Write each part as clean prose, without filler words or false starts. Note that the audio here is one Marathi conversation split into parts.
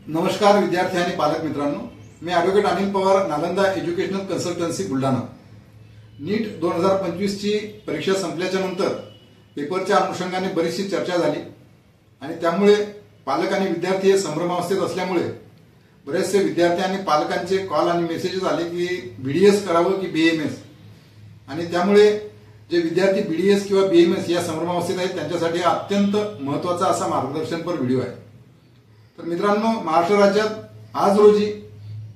नमस्कार विद्यार्थी आणि पालक मित्रांनो, मी advocate Anil Pawar, Nalanda educational consultancy Buldhana. NEET 2025 ची परीक्षा संपल्याच्या नंतर पेपरच्या अनुषंगाने बरीचशी चर्चा झाली आणि त्यामुळे पालक आणि विद्यार्थी हे संभ्रमावस्थेत असल्यामुळे बरेचसे विद्यार्थी आणि पालकांचे कॉल आणि मेसेजेस आले की बीडीएस करावं की बीएमएस, आणि त्यामुळे जे विद्यार्थी बीडीएस किंवा बीएमएस या संभ्रमावस्थेत आहेत त्यांच्यासाठी अत्यंत महत्त्वाचा असा मार्गदर्शनपर व्हिडिओ आहे। तर मित्रांनो, महाराष्ट्र राज्यात आज रोजी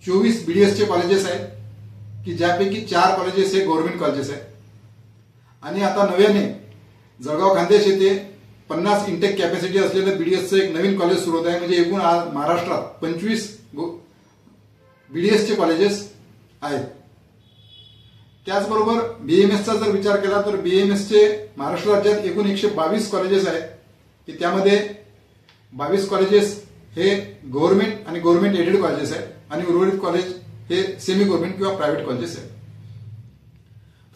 24 बीडीएसचे कॉलेजेस आहेत की ज्यापैकी 4 कॉलेजेस हे गव्हर्नमेंट कॉलेजेस आहेत आणि आता नव्याने जळगाव खान्देश येथे 50 इंटेक कॅपॅसिटी असलेलं बीडीएसचं एक नवीन कॉलेज सुरू होत आहे। म्हणजे एकूण आज महाराष्ट्रात 25 बीडीएसचे कॉलेजेस आहेत। त्याचबरोबर बीएमएसचा जर विचार केला तर बीएमएसचे महाराष्ट्र राज्यात एकूण 122 कॉलेजेस आहेत की त्यामध्ये 22 कॉलेजेस हे गव्हर्नमेंट आणि गव्हर्नमेंट एडेड कॉलेजेस आहेत आणि उर्वरित कॉलेज हे सेमी गव्हर्नमेंट किंवा प्रायव्हेट कॉलेजेस आहेत।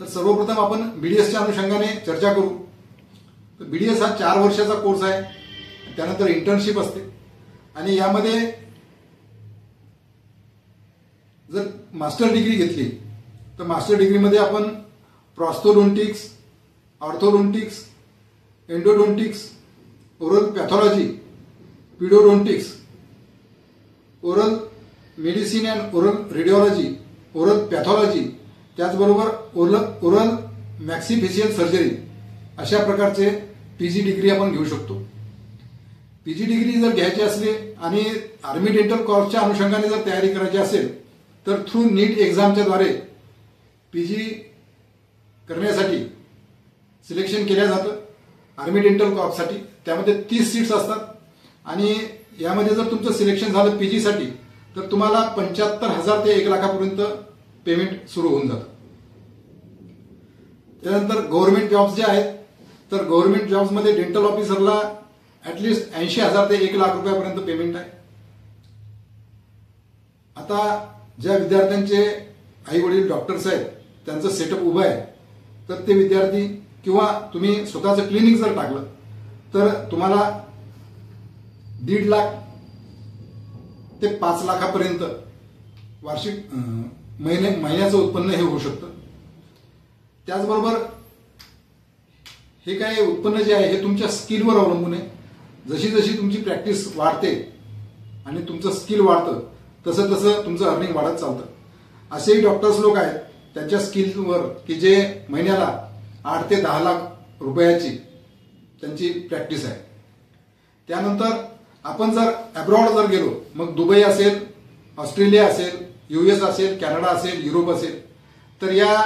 तर सर्वप्रथम आपण बीडीएसच्या अनुषंगाने चर्चा करू। तर बीडीएस हा 4 वर्षाचा कोर्स आहे, त्यानंतर इंटर्नशिप असते आणि यामध्ये जर मास्टर डिग्री घेतली तर मास्टर डिग्रीमध्ये आपण prosthodontics, orthodontics, endodontics, oral pathology, pedodontics, oral medicine and oral radiology, oral pathology, त्याचबरोबर ओरल मॅक्सिफेशियल सर्जरी अशा प्रकारचे पीजी डिग्री आपण घेऊ शकतो। पीजी डिग्री जर घ्यायची असली आणि आर्मी डेंटल कॉर्प्सच्या अनुषंगाने जर तयारी करायची असेल तर थ्रू नीट एक्झामच्या द्वारे पीजी करण्यासाठी सिलेक्शन केलं जातं आर्मी डेंटल कॉर्प्ससाठी। त्यामध्ये 30 सीट्स असतात आणि यामध्ये जर तुमचं सिलेक्शन झालं पीजीसाठी तर तुम्हाला 75,000 ते 1 लाखापर्यंत पेमेंट सुरू होऊन जातं। त्यानंतर गव्हर्नमेंट जॉब्स जे आहेत तर गव्हर्नमेंट जॉब्समध्ये डेंटल ऑफिसरला ॲटलिस्ट 80,000 ते 1 लाख रुपयापर्यंत पेमेंट आहे। आता ज्या विद्यार्थ्यांचे आई वडील डॉक्टर्स आहेत त्यांचं सेटअप उभं आहे तर ते विद्यार्थी किंवा तुम्ही स्वतःचं क्लिनिक जर टाकलं तर तुम्हाला 1.5 लाख ते 5 लाखापर्यंत वार्षिक महिन्याचं उत्पन्न हे होऊ शकतं। त्याचबरोबर हे काय उत्पन्न जे आहे हे तुमच्या स्किलवर अवलंबून आहे। जशी जशी तुमची प्रॅक्टिस वाढते आणि तुमचं स्किल वाढतं तसं तसं तुमचं अर्निंग वाढत चालतं। असेही डॉक्टर्स लोक आहेत त्यांच्या स्किलवर की जे महिन्याला 8 ते 10 लाख रुपयाची त्यांची प्रॅक्टिस आहे। त्यानंतर आपण जर अब्रॉड जर गेलो, मग दुबई असेल, ऑस्ट्रेलिया असेल, यूएस असेल, कॅनडा असेल, युरोप असेल, तर या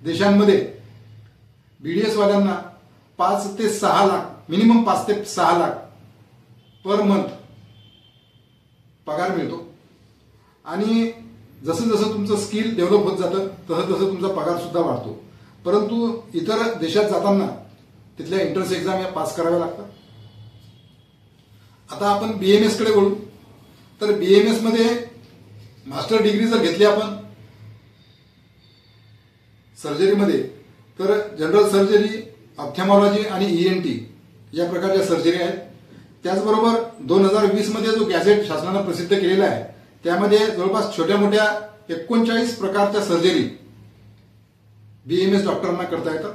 देशांमध्ये बीडीएस वाल्यांना 5 ते 6 लाख, मिनिमम 5 ते 6 लाख पर मंथ पगार मिळतो आणि जसं जसं तुमचं स्किल डेव्हलप होत जातं तसं तसं तुमचा पगार सुद्धा वाढतो। परंतु इतर देशात जाताना तिथल्या एंट्रन्स एक्झाम या पास कराव्या लागतात। आता आपण बीएमएस कडे वळू। तर बीएमएस मध्ये मास्टर डिग्री जर घेतली आपण सर्जरीमध्ये तर जनरल सर्जरी, ऑप्थॅल्मॉलॉजी आणि ईएनटी या प्रकारच्या सर्जरी आहेत। त्याचबरोबर 2020 मध्ये जो गॅझेट शासनानं प्रसिद्ध केलेला आहे त्यामध्ये जवळपास छोट्या मोठ्या 39 प्रकारच्या सर्जरी बीएमएस डॉक्टरांना करता येतात।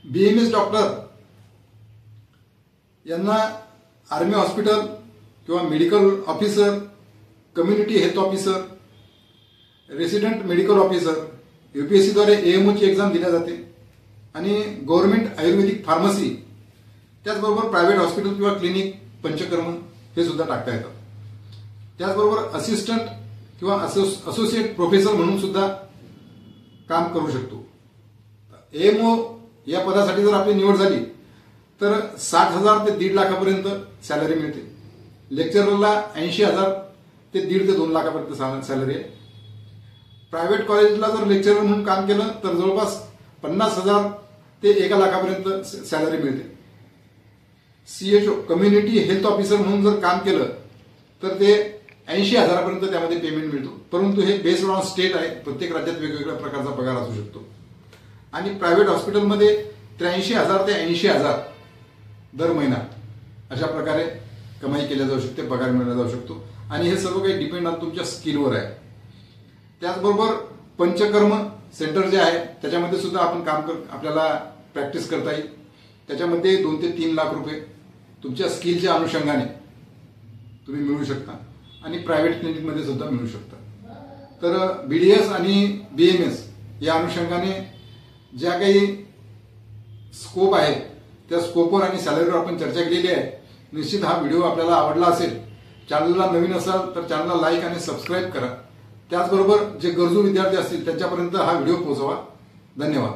बीएमएस डॉक्टर यांना आर्मी हॉस्पिटल किंवा medical officer, community health officer, resident medical officer, यूपीएससीद्वारे एएमओची एक्झाम दिल्या जाते आणि गव्हर्नमेंट आयुर्वेदिक फार्मसी, त्याचबरोबर प्रायव्हेट हॉस्पिटल किंवा क्लिनिक, पंचकर्म हे सुद्धा टाकता येतात। त्याचबरोबर असिस्टंट किंवा असोसिएट प्रोफेसर म्हणून सुद्धा काम करू शकतो। एएमओ या पदासाठी जर आपली निवड झाली तर 60,000 ते 1.5 लाखापर्यंत सॅलरी मिळते। लेक्चररला 80,000 ते 1.5 ते 2 लाखापर्यंत सॅलरी आहे। प्रायव्हेट कॉलेजला जर लेक्चरर म्हणून काम केलं तर जवळपास 50,000 ते 1 लाखापर्यंत सॅलरी मिळते। सीएचओ, कम्युनिटी हेल्थ ऑफिसर म्हणून जर काम केलं तर ते 80,000पर्यंत त्यामध्ये पेमेंट मिळतो। परंतु हे बेस्ड ऑन स्टेट आहे, प्रत्येक राज्यात वेगवेगळ्या प्रकारचा पगार असू शकतो। आणि प्रायव्हेट हॉस्पिटलमध्ये 83,000 ते 80,000 दर महिना अशा प्रकारे कमाई केल्या जाऊ शकते, पगार मिळवला जाऊ शकतो आणि हे सर्व काही डिपेंड ऑन तुमच्या स्किलवर आहे. त्याचबरोबर पंचकर्म सेंटर जे आहे त्याच्यामध्ये सुद्धा आपण आपल्याला प्रॅक्टिस करता येईल. त्याच्यामध्ये 2 ते 3 लाख रुपये तुमच्या स्किलच्या अनुषंगाने तुम्ही मिळवू शकता आणि प्रायव्हेट क्लिनिकमध्ये सुद्धा मिळू शकता. तर BDS आणि BMS या अनुषंगाने ज्या काही स्कोप आहे त्या स्कोपवर आणि सॅलरीवर आपण चर्चा केलेली आहे. निश्चित हा व्हिडिओ आपल्याला आवडला असेल. चॅनलला नवीन असाल तर चॅनलला लाईक आणि सबस्क्राईब करा. त्याचबरोबर जे गरजू विद्यार्थी असतील त्यांच्यापर्यंत हा व्हिडिओ पोहोचवा. धन्यवाद.